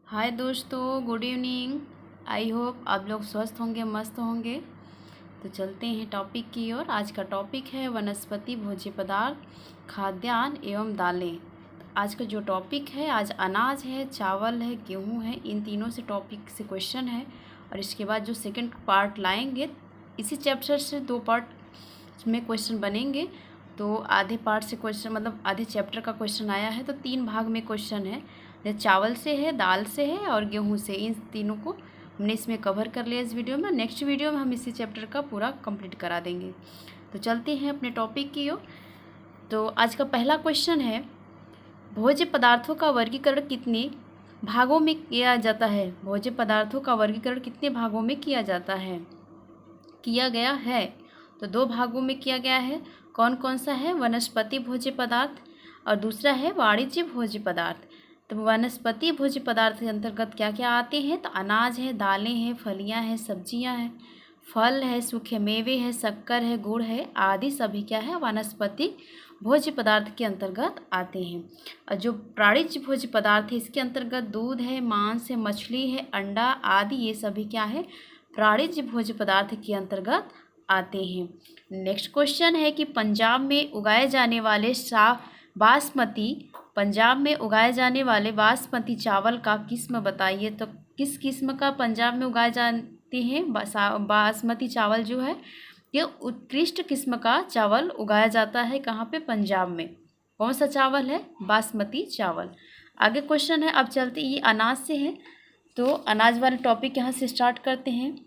हाय दोस्तों, good evening. I hope आप लोग स्वस्थ होंगे, मस्त होंगे। तो चलते हैं टॉपिक की ओर। आज का टॉपिक है वनस्पति भोज्य पदार्थ, खाद्यान्न एवं दालें। तो आज का जो टॉपिक है, आज अनाज है, चावल है, गेहूं है, इन तीनों से टॉपिक से क्वेश्चन है। और इसके बाद जो सेकंड पार्ट लाएंगे, इसी चैप्टर से 2 पार्ट में क्वेश्चन बनेंगे। तो आधे पार्ट से क्वेश्चन मतलब आधे चैप्टर का क्वेश्चन आया है, तो 3 भाग में क्वेश्चन है। चावल से है, दाल से है और गेहूं से। इन तीनों को हमने इसमें कवर कर लिया इस वीडियो में। नेक्स्ट वीडियो में हम इसी चैप्टर का पूरा कंप्लीट करा देंगे। तो चलते हैं अपने टॉपिक की ओर। तो आज का पहला क्वेश्चन है, भोज्य पदार्थों का वर्गीकरण कितने भागों में किया जाता है? भोज्य पदार्थों का वर्गीकरण कितने भागों में किया जाता है? किया गया है। तो 2 भागों में किया गया है। कौन कौन सा है? वनस्पति भोज्य पदार्थ और दूसरा है वाणिज्य भोज्य पदार्थ। तो वनस्पति भोज्य पदार्थ के अंतर्गत क्या क्या आते हैं? तो अनाज है, दालें हैं, फलियां हैं, सब्जियां हैं, फल है, सूखे मेवे है, शक्कर है, गुड़ है, आदि सभी क्या है? वनस्पति भोज्य पदार्थ के अंतर्गत आते हैं। और जो प्राणिज भोज्य पदार्थ है, इसके अंतर्गत दूध है, मांस है, मछली है, अंडा आदि, ये सभी क्या है? प्राणिज भोज्य पदार्थ के अंतर्गत आते हैं। नेक्स्ट क्वेश्चन है कि पंजाब में उगाए जाने वाले बासमती चावल का किस्म बताइए। तो किस किस्म का पंजाब में उगाए जाते हैं? बासमती चावल जो है, ये उत्कृष्ट किस्म का चावल उगाया जाता है। कहाँ पे? पंजाब में। कौन सा चावल है? बासमती चावल। आगे क्वेश्चन है, अब चलते, ये अनाज से है, तो अनाज वाले टॉपिक यहाँ से स्टार्ट करते हैं।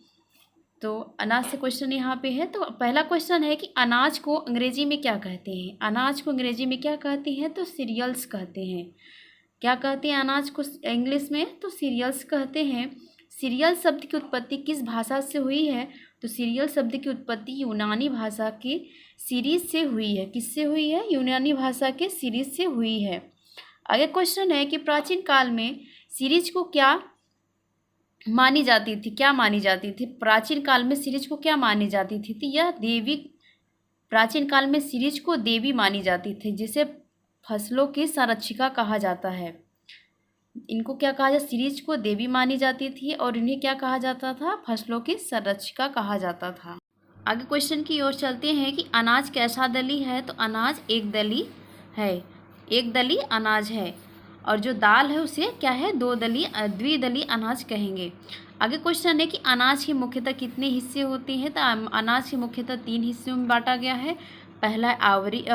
तो अनाज से क्वेश्चन यहाँ पे है। तो पहला क्वेश्चन है कि अनाज को अंग्रेजी में क्या कहते हैं? अनाज को अंग्रेजी में क्या कहते हैं? तो सीरियल्स कहते हैं। क्या कहते हैं अनाज को इंग्लिश में? तो सीरियल्स कहते हैं। सीरियल शब्द की उत्पत्ति किस भाषा से हुई है? तो सीरियल शब्द की उत्पत्ति यूनानी भाषा के सीरीज से हुई है। किससे हुई है? यूनानी भाषा के सीरीज से हुई है। आगे क्वेश्चन है कि प्राचीन काल में सीरीज को क्या मानी जाती थी? क्या मानी जाती थी? प्राचीन काल में सीरीज को क्या मानी जाती थी? तो यह देवी, प्राचीन काल में सीरीज को देवी मानी जाती थी, जिसे फसलों की संरक्षिका कहा जाता है। इनको क्या कहा जाता? सीरीज को देवी मानी जाती थी और इन्हें क्या कहा जाता था? फसलों की संरक्षिका कहा जाता था। आगे क्वेश्चन की ओर चलते हैं कि अनाज कैसा दली है? तो अनाज एक दली है, एक दली अनाज है। और जो दाल है उसे क्या है? द्विदलीय अनाज कहेंगे। आगे क्वेश्चन है कि अनाज के मुख्यतः कितने हिस्से होते हैं? तो अनाज के मुख्यतः 3 हिस्सों में बांटा गया है। पहला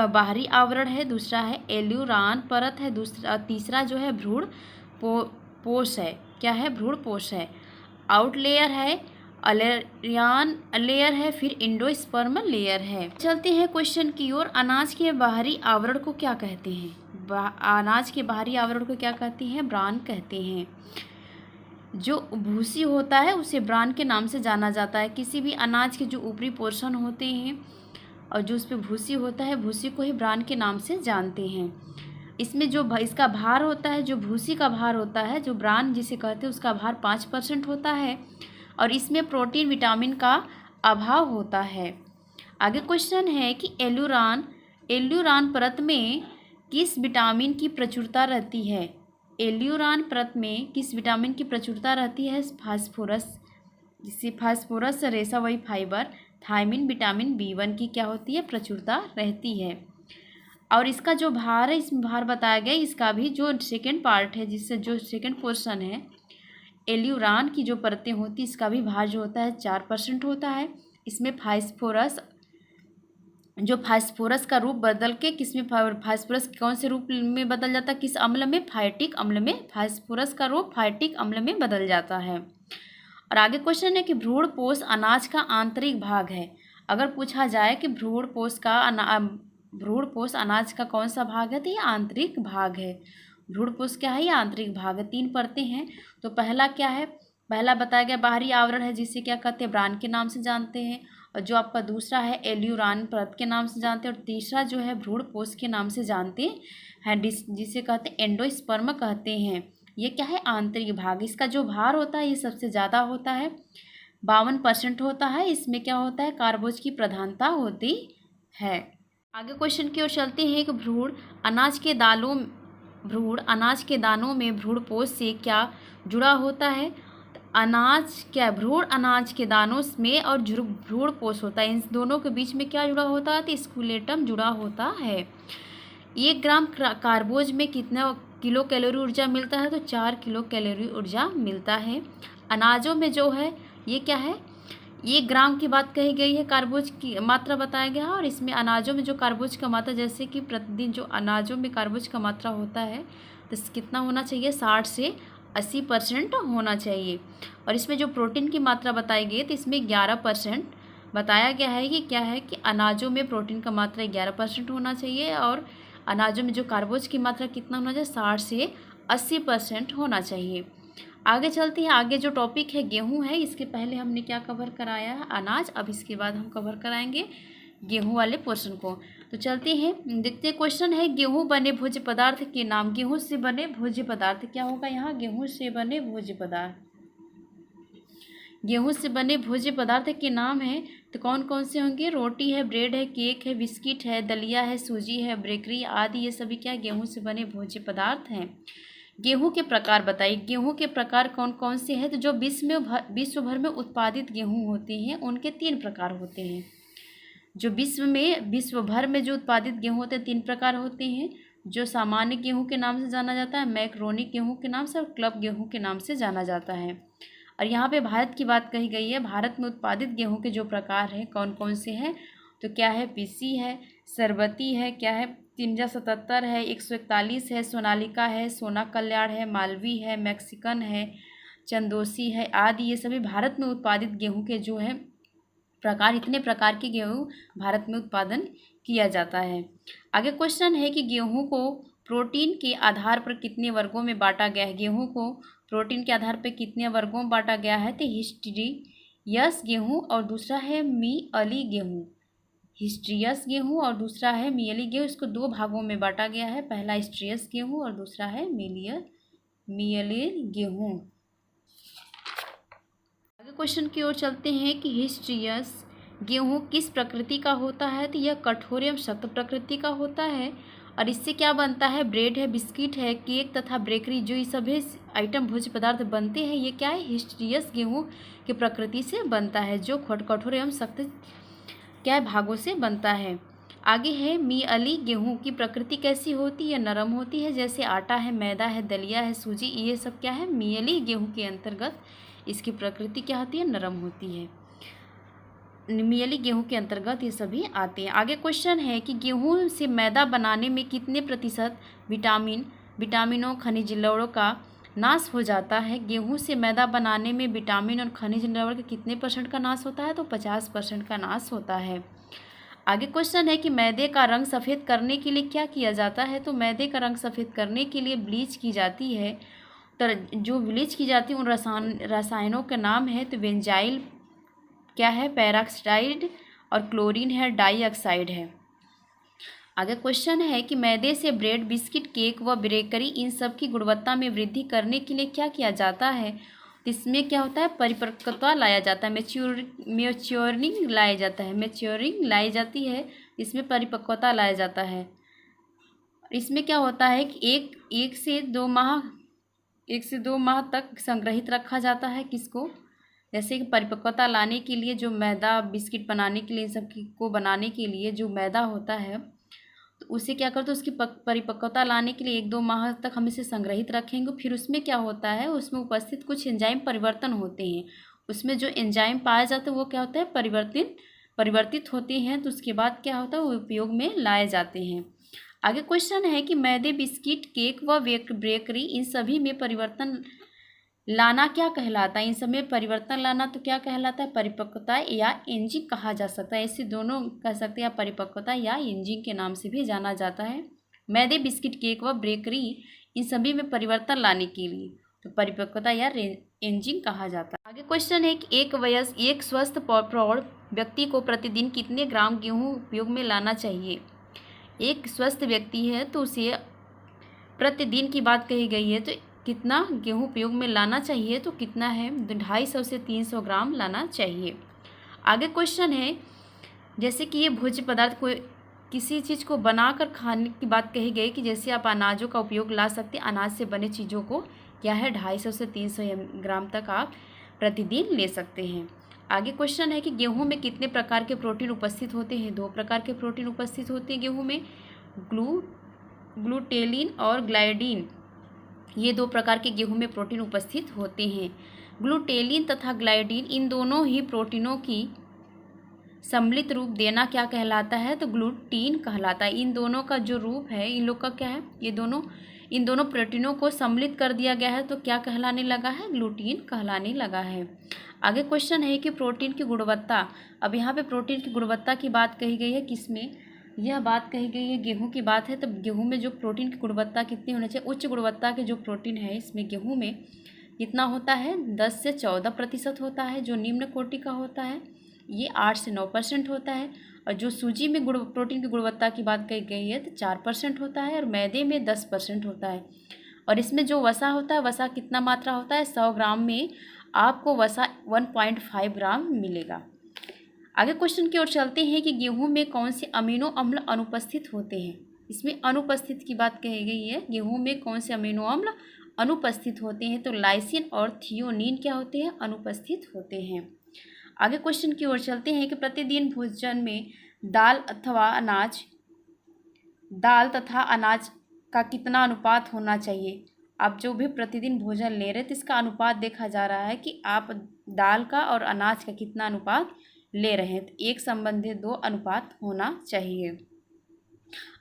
बाहरी आवरण है, दूसरा है एल्यूरान परत है, तीसरा जो है भ्रूण पोष है। क्या है? भ्रूण पोष है। आउट लेयर है, अलेरियान लेयर है, फिर इंडोस्पर्म लेयर है। चलते हैं क्वेश्चन की ओर। अनाज के बाहरी आवरण को क्या कहते हैं? अनाज के बाहरी आवरण को क्या कहते हैं? ब्रान कहते हैं। जो भूसी होता है उसे ब्रान के नाम से जाना जाता है। किसी भी अनाज के जो ऊपरी पोर्शन होते हैं और जो उस पर भूसी होता है, भूसी को ही ब्रान के नाम से जानते हैं। इसमें जो इसका भार होता है, जो भूसी का भार होता है, जो ब्रान जिसे कहते हैं, उसका भार 5% होता है और इसमें प्रोटीन विटामिन का अभाव होता है। आगे क्वेश्चन है कि एल्यूरान परत में किस विटामिन की प्रचुरता रहती है? एल्यूरान परत में किस विटामिन की प्रचुरता रहती है? फास्फोरस, जिससे फास्फोरस रेशा वही फाइबर, थायमिन, विटामिन B1 की क्या होती है? प्रचुरता रहती है। और इसका जो भार है, इसमें भार बताया गया, इसका भी जो सेकेंड पार्ट है, जिससे जो सेकेंड पोर्शन है, एल्यूरान की जो परतें होती, इसका भी भार जो होता है 4% होता है। इसमें फास्फोरस का रूप बदल के किसमें, फास्फोरस कौन से रूप में बदल जाता है? किस अम्ल में? फाइटिक अम्ल में। फास्फोरस का रूप फाइटिक अम्ल में बदल जाता है। और आगे क्वेश्चन है कि भ्रूणपोष अनाज का आंतरिक भाग है। अगर पूछा जाए कि भ्रूणपोष अनाज का कौन सा भाग है, तो ये आंतरिक भाग है। भ्रूणपोष क्या है? ये आंतरिक भाग है। 3 परतें हैं। तो पहला क्या है? पहला बताया गया बाहरी आवरण है, जिसे क्या कहते हैं? ब्रान के नाम से जानते हैं। और जो आपका दूसरा है एल्यूरान परत के नाम से जानते हैं। और तीसरा जो है भ्रूणपोष के नाम से जानते हैं, जिसे कहते हैं एंडोस्पर्म कहते हैं। ये क्या है? आंतरिक भाग। इसका जो भार होता है, ये सबसे ज़्यादा होता है, 52% होता है। इसमें क्या होता है? कार्बोज की प्रधानता होती है। आगे क्वेश्चन की ओर चलते हैं कि भ्रूण अनाज के दालों भ्रूण अनाज के दानों में भ्रूणपोष से क्या जुड़ा होता है? अनाज क्या भ्रूण अनाज के दानों में और भ्रूणपोष होता है, इन दोनों के बीच में क्या जुड़ा होता है? तो स्क्लेटम जुड़ा होता है। 1 ग्राम कार्बोज में कितना किलो कैलोरी ऊर्जा मिलता है? तो 4 किलो कैलोरी ऊर्जा मिलता है। अनाजों में जो है ये क्या है, 1 ग्राम की बात कही गई है, कार्बोज की मात्रा बताया गया है। और इसमें अनाजों में जो कार्बोज का मात्रा, जैसे कि प्रतिदिन जो अनाजों में कार्बोज का मात्रा होता है तो कितना होना चाहिए? 60 से 80% होना चाहिए। और इसमें जो प्रोटीन की मात्रा बताई गई तो इसमें 11% बताया गया है कि क्या है कि अनाजों में प्रोटीन का मात्रा 11% होना चाहिए और अनाजों में जो कार्बोज की मात्रा कितना होना चाहिए? 60 से 80% होना चाहिए। आगे चलते हैं। आगे जो टॉपिक है गेहूं है, इसके पहले हमने क्या कवर कराया है? अनाज। अब इसके बाद हम कवर कराएंगे गेहूं वाले पोर्शन को। तो चलते हैं, देखते हैं। क्वेश्चन है गेहूं बने भोज्य पदार्थ के नाम। गेहूं से बने भोज्य पदार्थ क्या होगा यहाँ? गेहूं से बने भोज्य पदार्थ, गेहूं से बने भोज्य पदार्थ के नाम है तो कौन कौन से होंगे? रोटी है, ब्रेड है, केक है, बिस्किट है, दलिया है, सूजी है, बेकरी आदि, ये सभी क्या गेहूं से बने भोज्य पदार्थ हैं। गेहूं के प्रकार बताइए। गेहूं के प्रकार कौन कौन से हैं? तो जो विश्व भर में उत्पादित गेहूं होते हैं उनके 3 प्रकार होते हैं। जो विश्व भर में जो उत्पादित गेहूं होते हैं 3 प्रकार होते हैं। जो सामान्य गेहूं के नाम से जाना जाता है, मैक्रोनी गेहूं के नाम से, और क्लब गेहूं के नाम से जाना जाता है। और यहाँ पे भारत की बात कही गई है। भारत में उत्पादित गेहूं के जो प्रकार हैं कौन कौन से हैं? तो क्या है? पीसी है, सरबती है, क्या है 377 है, 141 है, सोनालिका है, सोना कल्याण है, मालवी है, मैक्सिकन है, चंदोसी है आदि, ये सभी भारत में उत्पादित गेहूं के जो है प्रकार। इतने प्रकार के गेहूं भारत में उत्पादन किया जाता है। आगे क्वेश्चन है कि गेहूं को प्रोटीन के आधार पर कितने वर्गों में बांटा गया है? गेहूं को प्रोटीन के आधार पर कितने वर्गों में बांटा गया है? तो हिस्ट्रियस गेहूं और दूसरा है मियली गेहूं। हिस्ट्रियस गेहूं और दूसरा है मियली गेहूं। इसको 2 भागों में बांटा गया है। पहला हिस्ट्रियस गेहूं और दूसरा है मियली गेहूं। आगे क्वेश्चन की ओर चलते हैं कि हिस्ट्रियस गेहूं किस प्रकृति का होता है? तो यह कठोर एवं सख्त प्रकृति का होता है। और इससे क्या बनता है? ब्रेड है, बिस्किट है, केक तथा बेकरी, जो ये सभी आइटम भोज्य पदार्थ बनते हैं, ये क्या है? हिस्ट्रियस गेहूं की प्रकृति से बनता है, जो कठोर एवं सख्त क्या है? भागों से बनता है। आगे है मियली गेहूं की प्रकृति कैसी होती है? नरम होती है। जैसे आटा है, मैदा है, दलिया है, सूजी, ये सब क्या है? मियली गेहूं के अंतर्गत इसकी प्रकृति क्या होती है? नरम होती है। मियली गेहूं के अंतर्गत ये सभी आते हैं। आगे क्वेश्चन है कि गेहूं से मैदा बनाने में कितने प्रतिशत विटामिनों खनिज लवणों का नाश हो जाता है? गेहूं से मैदा बनाने में विटामिन और खनिज लवण के कितने % का नाश होता है? तो 50% का नाश होता है। आगे क्वेश्चन है कि मैदे का रंग सफ़ेद करने के लिए क्या किया जाता है? तो मैदे का रंग सफ़ेद करने के लिए ब्लीच की जाती है। तो जो ब्लीच की जाती है उन रसायनों का नाम है तो बेंजाइल क्या है? पेरोक्साइड, और क्लोरीन है, डाइऑक्साइड है। आगे क्वेश्चन है कि मैदे से ब्रेड, बिस्किट, केक व बेकरी, इन सब की गुणवत्ता में वृद्धि करने के लिए क्या किया जाता है? इसमें क्या होता है? परिपक्वता लाया जाता है, मैच्योरिंग लाया जाता है, मैच्योरिंग लाई जाती है, इसमें परिपक्वता लाया जाता है। इसमें क्या होता है कि एक से दो माह तक संग्रहित रखा जाता है। किसको? जैसे कि परिपक्वता लाने के लिए जो मैदा, बिस्किट बनाने के लिए, सब को बनाने के लिए जो मैदा होता है तो उसे क्या करते हैं? उसकी परिपक्वता लाने के लिए 1-2 माह तक हम इसे संग्रहित रखेंगे। फिर उसमें क्या होता है? उसमें उपस्थित कुछ एंजाइम परिवर्तन होते हैं। उसमें जो एंजाइम पाए जाते हैं वो क्या होता है? परिवर्तित होते हैं। तो उसके बाद क्या होता है? वो उपयोग में लाए जाते हैं। आगे क्वेश्चन है कि मैदे, बिस्किट, केक व बेकरी, इन सभी में परिवर्तन लाना क्या कहलाता है? इन सब में परिवर्तन लाना तो क्या कहलाता है? परिपक्वता या एजिंग कहा जा सकता है। इसे दोनों कह सकते हैं, परिपक्वता या एजिंग के नाम से भी जाना जाता है। मैदे, बिस्किट, केक व बेकरी, इन सभी में परिवर्तन लाने के लिए तो परिपक्वता या एजिंग कहा जाता है। आगे क्वेश्चन है कि एक स्वस्थ प्रौढ़ व्यक्ति को प्रतिदिन कितने ग्राम गेहूँ उपयोग में लाना चाहिए? एक स्वस्थ व्यक्ति है तो उसे प्रतिदिन की बात कही गई है तो कितना गेहूं उपयोग में लाना चाहिए? तो कितना है? 250 से 300 ग्राम लाना चाहिए। आगे क्वेश्चन है जैसे कि ये भोज्य पदार्थ किसी चीज़ को बनाकर खाने की बात कही गई कि जैसे आप अनाजों का उपयोग ला सकते हैं, अनाज से बने चीज़ों को क्या है 250 से 300 ग्राम तक आप प्रतिदिन ले सकते हैं। आगे क्वेश्चन है कि गेहूं में कितने प्रकार के प्रोटीन उपस्थित होते हैं? 2 प्रकार के प्रोटीन उपस्थित होते हैं गेहूं में, ग्लूटेलिन और ग्लाइडिन। ये 2 प्रकार के गेहूं में प्रोटीन उपस्थित होते हैं। ग्लूटेलिन तथा ग्लाइडिन इन दोनों ही प्रोटीनों की सम्मिलित रूप देना क्या कहलाता है? तो ग्लूटीन कहलाता है। इन दोनों का जो रूप है, इन लोग का क्या है, इन दोनों प्रोटीनों को सम्मिलित कर दिया गया है तो क्या कहलाने लगा है? ग्लूटीन कहलाने लगा है। आगे क्वेश्चन है कि प्रोटीन की गुणवत्ता। अब यहाँ पे प्रोटीन की गुणवत्ता की बात कही गई है, किसमें? यह बात कही गई है गेहूं की बात है। तो गेहूं में जो प्रोटीन की गुणवत्ता कितनी होनी चाहिए? उच्च गुणवत्ता के जो प्रोटीन है इसमें गेहूं में कितना होता है? 10 से 14% होता है। जो निम्न कोटि का होता है ये 8 से 9% होता है। और जो सूजी में प्रोटीन की गुणवत्ता की बात कही गई है तो 4% होता है, और मैदे में 10% होता है। और इसमें जो वसा होता है, वसा कितना मात्रा होता है? 100 ग्राम में आपको वसा 1.5 ग्राम मिलेगा। आगे क्वेश्चन की ओर चलते हैं कि गेहूं में कौन से अमीनो अम्ल अनुपस्थित होते हैं? इसमें अनुपस्थित की बात कही गई है। गेहूं में कौन से अमीनो अम्ल अनुपस्थित होते हैं? तो लाइसिन और थियोनीन क्या होते हैं? अनुपस्थित होते हैं। आगे क्वेश्चन की ओर चलते हैं कि प्रतिदिन भोजन में दाल तथा अनाज का कितना अनुपात होना चाहिए? आप जो भी प्रतिदिन भोजन ले रहे हैं तो इसका अनुपात देखा जा रहा है कि आप दाल का और अनाज का कितना अनुपात ले रहे हैं। तो 1:2 अनुपात होना चाहिए।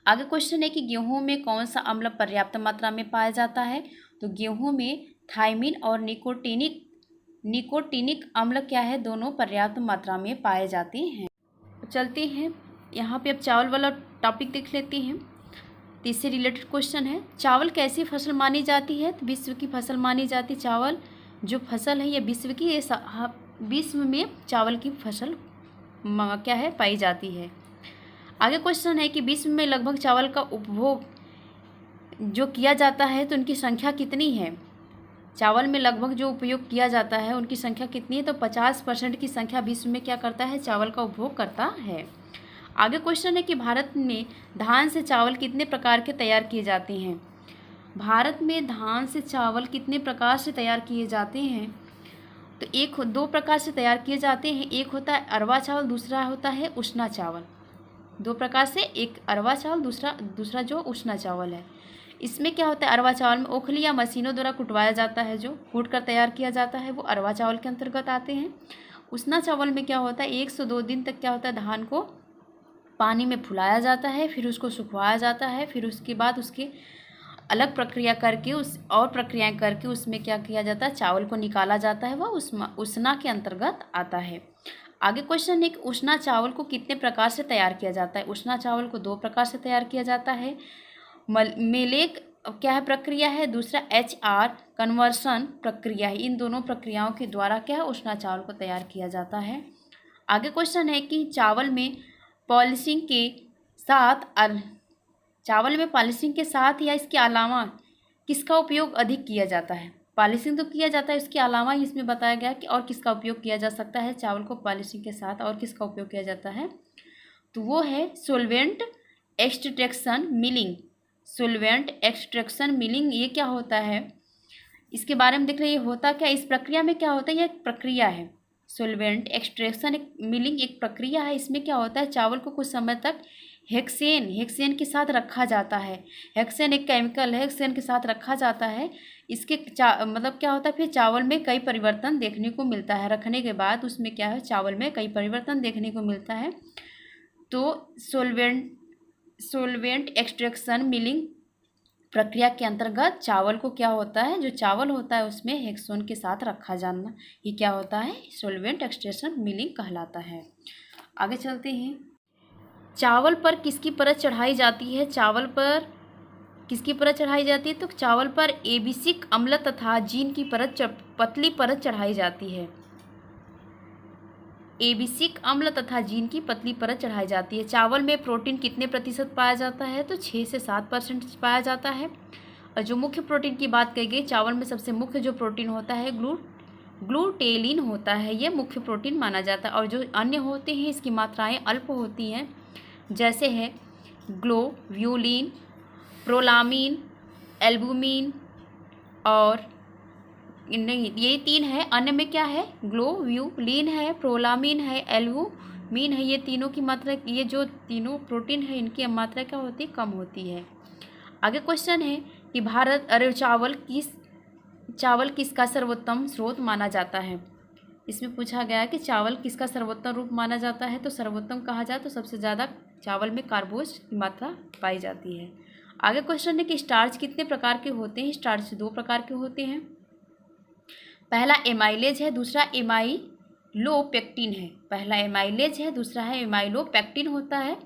आगे क्वेश्चन है कि गेहूं में कौन सा अम्ल पर्याप्त मात्रा में पाया जाता है? तो गेहूं में थायमिन और निकोटीनिक अम्ल क्या है? दोनों पर्याप्त मात्रा में पाए जाते हैं। चलते हैं यहाँ पे अब चावल वाला टॉपिक देख लेते हैं। तो इससे रिलेटेड क्वेश्चन है, चावल कैसी फसल मानी जाती है? तो विश्व की फसल मानी जाती है। चावल जो फसल है ये विश्व की, ये विश्व में चावल की फसल क्या है पाई जाती है। आगे क्वेश्चन है कि विश्व में लगभग चावल का उपभोग जो किया जाता है तो उनकी संख्या कितनी है? चावल में लगभग जो उपयोग किया जाता है उनकी संख्या कितनी है? तो 50% की संख्या विश्व में क्या करता है? चावल का उपभोग करता है। आगे क्वेश्चन है कि भारत में धान से चावल कितने प्रकार के तैयार किए जाते हैं? भारत में धान से चावल कितने प्रकार से तैयार किए जाते हैं? तो 2 प्रकार से तैयार किए जाते हैं। एक होता है अरवा चावल, दूसरा होता है उषना चावल। 2 प्रकार से, एक अरवा चावल, दूसरा जो उषना चावल है। इसमें क्या होता है? अरवा चावल में ओखली या मशीनों द्वारा कुटवाया जाता है, जो कूट कर तैयार किया जाता है वो अरवा चावल के अंतर्गत आते हैं। उषना चावल में क्या होता है? 1 से 2 दिन तक क्या होता है? धान को पानी में फुलाया जाता है, फिर उसको सुखवाया जाता है, फिर उसके बाद उसके अलग प्रक्रिया करके प्रक्रियाएं करके उसमें क्या किया जाता है? चावल को निकाला जाता है, वह उषना के अंतर्गत आता है। आगे क्वेश्चन है कि उषना चावल को कितने प्रकार से तैयार किया जाता है? उषना चावल को 2 प्रकार से तैयार किया जाता है। मेलेक क्या है प्रक्रिया है, दूसरा HR कन्वर्सन प्रक्रिया है। इन दोनों प्रक्रियाओं के द्वारा क्या है? उषना चावल को तैयार किया जाता है। आगे क्वेश्चन है कि चावल में पॉलिशिंग के साथ या इसके अलावा किसका उपयोग अधिक किया जाता है? पॉलिशिंग तो किया जाता है, इसके अलावा ही इसमें बताया गया कि और किसका उपयोग किया जा सकता है चावल को पॉलिशिंग के साथ, और किसका उपयोग किया जाता है? तो वो है solvent extraction milling. Solvent extraction milling ये क्या होता है? इसके बारे में देख रहे हैं। ये होता क्या? इस प्रक्रिया में क्या होता है? यह एक प्रक्रिया है। सोलवेंट एक्सट्रैक्शन मिलिंग एक प्रक्रिया है। इसमें क्या होता है? चावल को कुछ समय तक हेक्सेन के साथ रखा जाता है। हेक्सेन एक केमिकल है, हेक्सेन के साथ रखा जाता है। इसके मतलब क्या होता है? फिर चावल में कई परिवर्तन देखने को मिलता है। रखने के बाद उसमें क्या है? चावल में कई परिवर्तन देखने को मिलता है। तो सोलवेंट एक्सट्रैक्शन मिलिंग प्रक्रिया के अंतर्गत चावल को क्या होता है? जो चावल होता है उसमें हेक्सेन के साथ रखा जाना, ये क्या होता है? सोलवेंट एक्सट्रैक्शन मिलिंग कहलाता है। आगे चलते हैं। चावल पर किसकी परत चढ़ाई जाती है? चावल पर किसकी परत चढ़ाई जाती है? तो चावल पर एबिसिक अम्ल तथा जीन की पतली परत चढ़ाई जाती है। एबिसिक अम्ल तथा जीन की पतली परत चढ़ाई जाती है। चावल में प्रोटीन कितने प्रतिशत पाया जाता है? तो 6 से 7% पाया जाता है। और जो मुख्य प्रोटीन की बात कही गई, चावल में सबसे मुख्य जो प्रोटीन होता है ग्लूटेलिन होता है, यह मुख्य प्रोटीन माना जाता है। और जो अन्य होते हैं इसकी मात्राएं अल्प होती हैं, जैसे है ग्लोब्यूलिन, प्रोलामीन, एल्बुमिन और नहीं, ये 3 है। अन्य में क्या है? ग्लोब्यूलिन है, प्रोलामीन है, एल्बुमिन है। ये तीनों की मात्रा, ये जो तीनों प्रोटीन है इनकी मात्रा क्या होती है? कम होती है। आगे क्वेश्चन है कि चावल किसका सर्वोत्तम स्रोत माना जाता है? इसमें पूछा गया है कि चावल किसका सर्वोत्तम रूप माना जाता है। तो सर्वोत्तम कहा जाए तो सबसे ज़्यादा चावल में कार्बोज की मात्रा पाई जाती है। आगे क्वेश्चन है कि स्टार्च कितने प्रकार के होते हैं? स्टार्च 2 प्रकार के होते हैं। पहला एमाइलेज है, दूसरा एमाइलोपेक्टिन है। पहला एमाइलेज है, दूसरा है एमाइलोपेक्टिन होता है।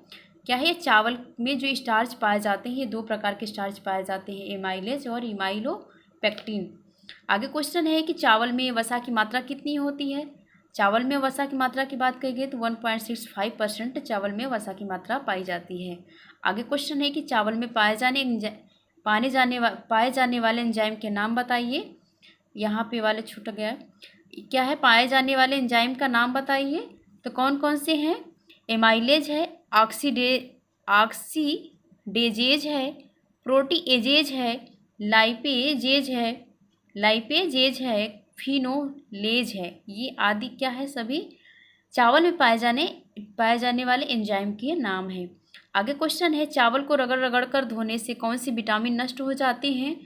क्या है? चावल में जो स्टार्च पाए जाते हैं, ये 2 प्रकार के स्टार्च पाए जाते हैं, एमाइलेज और एमाइलोपेक्टिन। आगे क्वेश्चन है कि चावल में वसा की मात्रा कितनी होती है? चावल में वसा की मात्रा की बात करेंगे तो 1.65% चावल में वसा की मात्रा पाई जाती है। आगे क्वेश्चन है कि चावल में पाए जाने वाले एंजाइम के नाम बताइए। यहाँ पे वाले छूट गया। क्या है? पाए जाने वाले एंजाइम का नाम बताइए। तो कौन कौन से हैं? एमाइलेज है, ऑक्सीडेजेज है, प्रोटीएजेज है, लाइपेजेज है, फिनोलेज है। ये आदि क्या है? सभी चावल में पाए जाने वाले एंजाइम के नाम हैं। आगे क्वेश्चन है चावल को रगड़ कर धोने से कौन सी विटामिन नष्ट हो जाते हैं?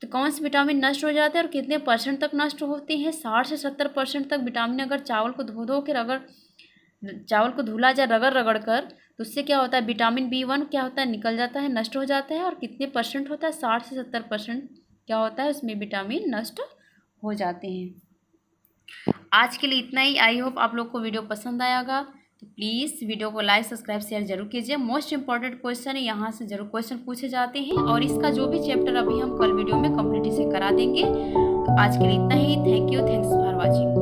तो कौन से विटामिन नष्ट हो जाते हैं और कितने % तक नष्ट होते हैं? 60 से 70% तक विटामिन अगर चावल को धो के चावल को धुला जाए रगड़ कर, तो उससे क्या होता है? विटामिन B1 क्या होता है? निकल जाता है, नष्ट हो जाता है। और कितने % होता है? 60 से 70% क्या होता है? उसमें विटामिन नष्ट हो जाते हैं। आज के लिए इतना ही। आई होप आप लोग को वीडियो पसंद आएगा। तो प्लीज़ वीडियो को लाइक, सब्सक्राइब, शेयर जरूर कीजिए। मोस्ट इंपॉर्टेंट क्वेश्चन है, यहाँ से जरूर क्वेश्चन पूछे जाते हैं और इसका जो भी चैप्टर अभी हम कल वीडियो में कंप्लीट इसे करा देंगे। तो आज के लिए इतना ही। Thank you, thanks for watching.